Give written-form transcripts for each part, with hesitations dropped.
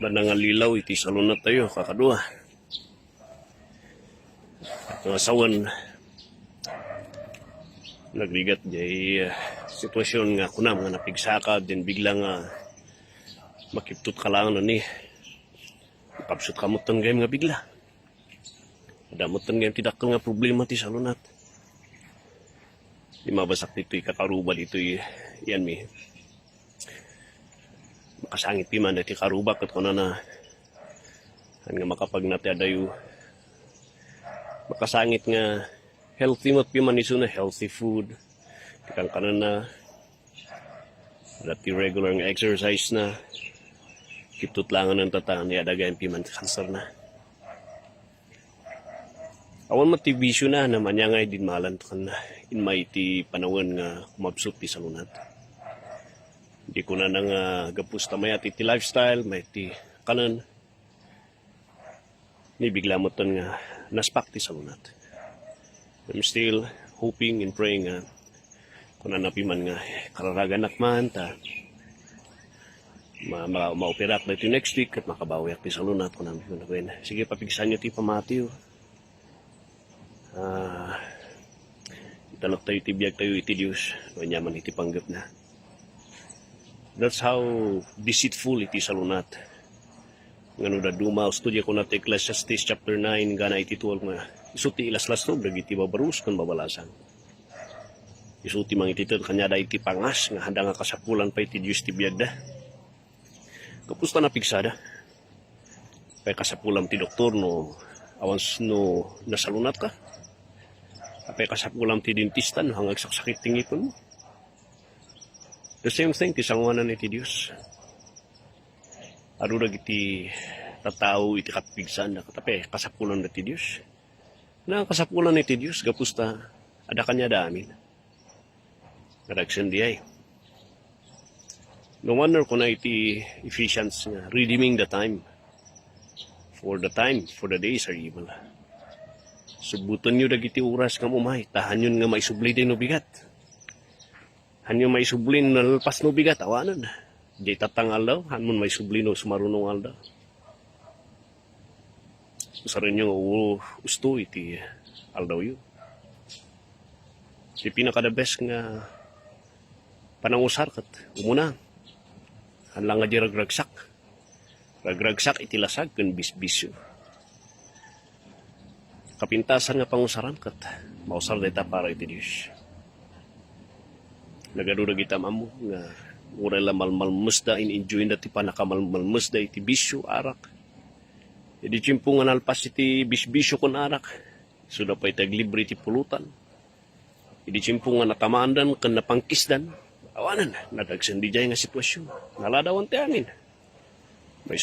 Nanangalilaw iti salunat tayo kakadua. At ang asawan nagbigat jay sitwasyon nga kunam nga napigsakad din bigla nga makiptut ka lang na ni papsut kamutan gayam nga bigla. Adamutan gayam tidakkel nga problema ti salunat. Di mabasak dito'y kakaruba dito'y yan mi. Makasangit pi man iti karuba kat kuna na nga makapag natadayo makasangit nga healthy mat pi man iso na healthy food tikang kanan na dati regular nga exercise na kitut langan ng tataan ni adagayan pi man cancer na awan matibisyo na naman niya nga din malan kan na in may iti panawan nga kumabsut ti salunat. Di ko na nang gapusta may ati ti lifestyle, may ti kanan. Ni bigla mo ton nga naspak ti salunat. I'm still hoping and praying kung nanapiman nga kararaganak man ta ma-operat na ito next week at makabawi at ti salunat kung nanapiman na. Sige, papigsan nyo ti pamatiyo. Itanok tayo ti biyag tayo iti Diyos. Wanyaman iti panggap na. That's how deceitful iti salunat. Ngano da duma studio ko na ti Ecclesiastes chapter 9 gana iti 12 nga isuti ilas-las no dagiti babarus kan babalasan. Isuti mang iti kanya da iti pangas nga handa nga kasapulan pa iti Dios ti biagda. Kapusta na pigsada. Pay kasapulan ti doktor no awans no nasalunat ka. Pay kasapulan ti dentista no hanggang saksakit tingipon mo. The same thing, tisangwanan iti Diyos. Arurag iti tatao iti kapigsan na katape, kasapulan iti Diyos. Na kasapulan iti Diyos, gapusta, ada kanya da amin. Naragsan di ay. No wonder ko na iti Ephesians nga, redeeming the time. For the days are evil. Subuton nyo dagiti oras nga umay, tahan yun nga maisubli din no bigat. Hanyo may sublin na lalpas no bigat, awanan. Di tatangal daw, hanmon may sublin no sumarunong aldaw. Usarin nyo usto iti aldaw yun. Di pinaka the best nga panangusar kat umuna. Hanlang nga di ragragsak. Ragragsak iti lasag kan bisbisyo. Kapintasan nga pangusaran kat mausar deta para iti Diyos. Nagadura kita mamu nga mura la malmalmusda in-enjoy na ti panakamalmalmusda iti bisyo arak. Jadi cimpungan alpas iti bisbisyo kon arak. Sudah pa itaglibre iti pulutan. Jadi cimpungan natamandan ken napangkisdan. Awanan nadagsen di jay nga sitwasyon. Naladawan ti amin. May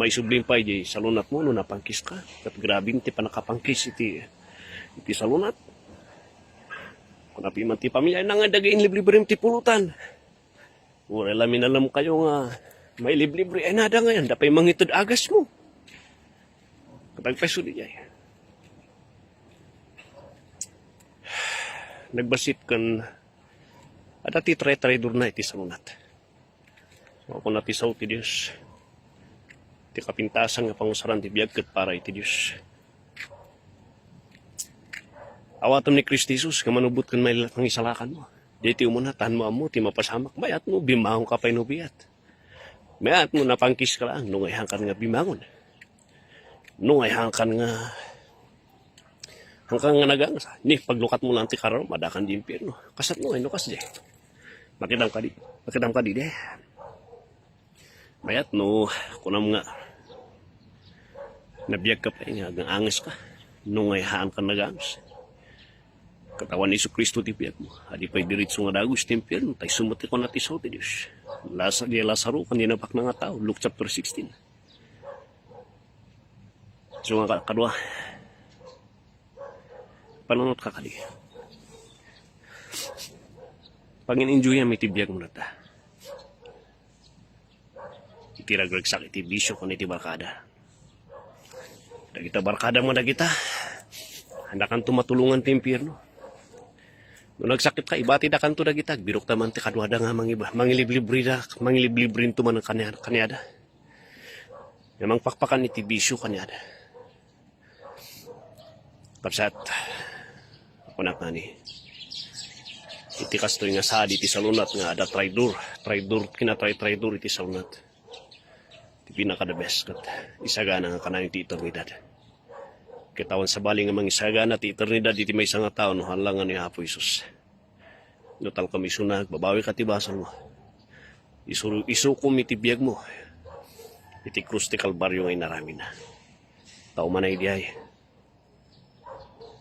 sublim pa jay salunat mo no napangkis ka. Kat grabing ti panakapangkis iti salunat. Kung napiman ti pamilya, nangadagain libre-libre ti pulutan. Ura lamin alam kayo nga, may libre-libre, ay nada ngayon, dapay mangitod agas mo. Katagpeso di jay. Nagbasit kan, at ati tre-trader na iti salunat. Ako na ti saw ti Diyos. Ti kapintasan nga pangusaran ti biyag kat para iti Diyos. Awatom ni Kristi Jesus, kamanubot kan may pangisalakan mo. Dito umuna, tahan mo amo, ti mapasamak. Mayat mo, bimahong ka pa'y nubiat. Mayat mo, napangkis ka lang, nung ay hangkan nga bimangon. Nung ay hangkan nga nagangas. Ni, paglukat mo lang ti karaw, madakan di impyerno. Kasat mo, ay nukas di. Makidam ka di de. Mayat no, kunam nga, nabiyag ka pa nga, angis ka. Nung ay hangkan nagangas. Katawan ni Kristo ti piat mo. Adi pa'y diritso nga dagos ti impyerno. Tay sumati ko na ti saw ti Diyos. Lazaro, kanina pak na nga tao. Luke chapter 16. So nga kadwa. Panunot ka kali. Pangin-enjoy ang mitibiyag mo na ta. Itiragragsak iti bisyo ko na iti barkada. Dagita barkada mo na kita. Handa kang tumatulungan ti impyerno. Nung nagsakit ka, ibati da kanto da gitag. Birok taman ti kadwada nga mangiliblibri da. Mangiliblibrin to man ang kanyada. Namang pakpakan iti bisyo kanyan. Kapsat, ako na ni. Iti kastoy nga sadi iti salunat nga ada traidor. Traidor iti salunat. Iti pinaka the best kat isagana nga kanayon iti eternidad. Kitawan sa bali nga mangisagana iti eternidad iti may nga tao no halangan ni Apo Isus. Nutal kami sunag, babawi ka ti basal mo. Isukom iti biyag mo. Iti krus ti Kalbaryo ngay narami na. Tao man ay diay.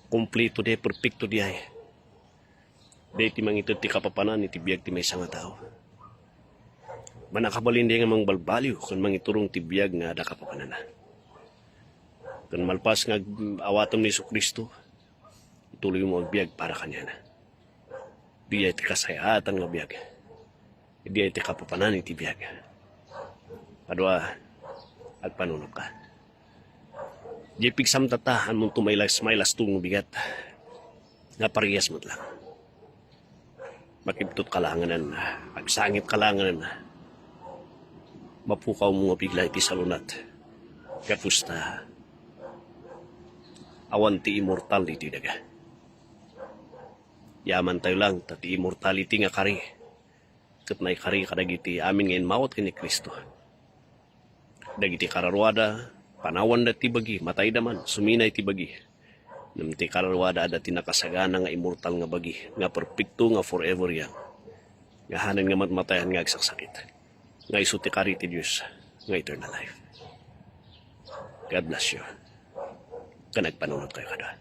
Kumplito di, perfecto diay. Di iti mangitid ti kapapanan iti biyag ti may nga tao. Manakabalin di nga mang balbalyo kung mangiturong ti biyag nga ada kapapanan na. Kung malpas nga awatom ni Kristo, ituloy mo ang biyag para kanya na. Di ay ti kasayatan nga biyag. Di ay ti kapapanan iti biyag. Adwa, agpanunod ka. Di pigsam tatahan mong tumaylas tung bigat. Nga parehas mo lang. Makiptot kalanganan, pagsangit kalanganan. Mapukaw mo nga bigla iti salunat. Kapusta. Awan ti immortality daga. Yaman tayo lang, tati immortality nga kari. Kat na kari kadagiti amin ngayon mawat ka ni Kristo. Dagiti kararwada, panawan na tibagi, matay daman, suminay tibagi. Namti kararwada ada tinakasagana nga immortal nga bagi, nga perfecto nga forever yang. Nga hanan nga matmatayan nga agsaksakit. Nga isuti kari ti Diyos, nga eternal life. God bless you. Kanagpanunod kayo kada.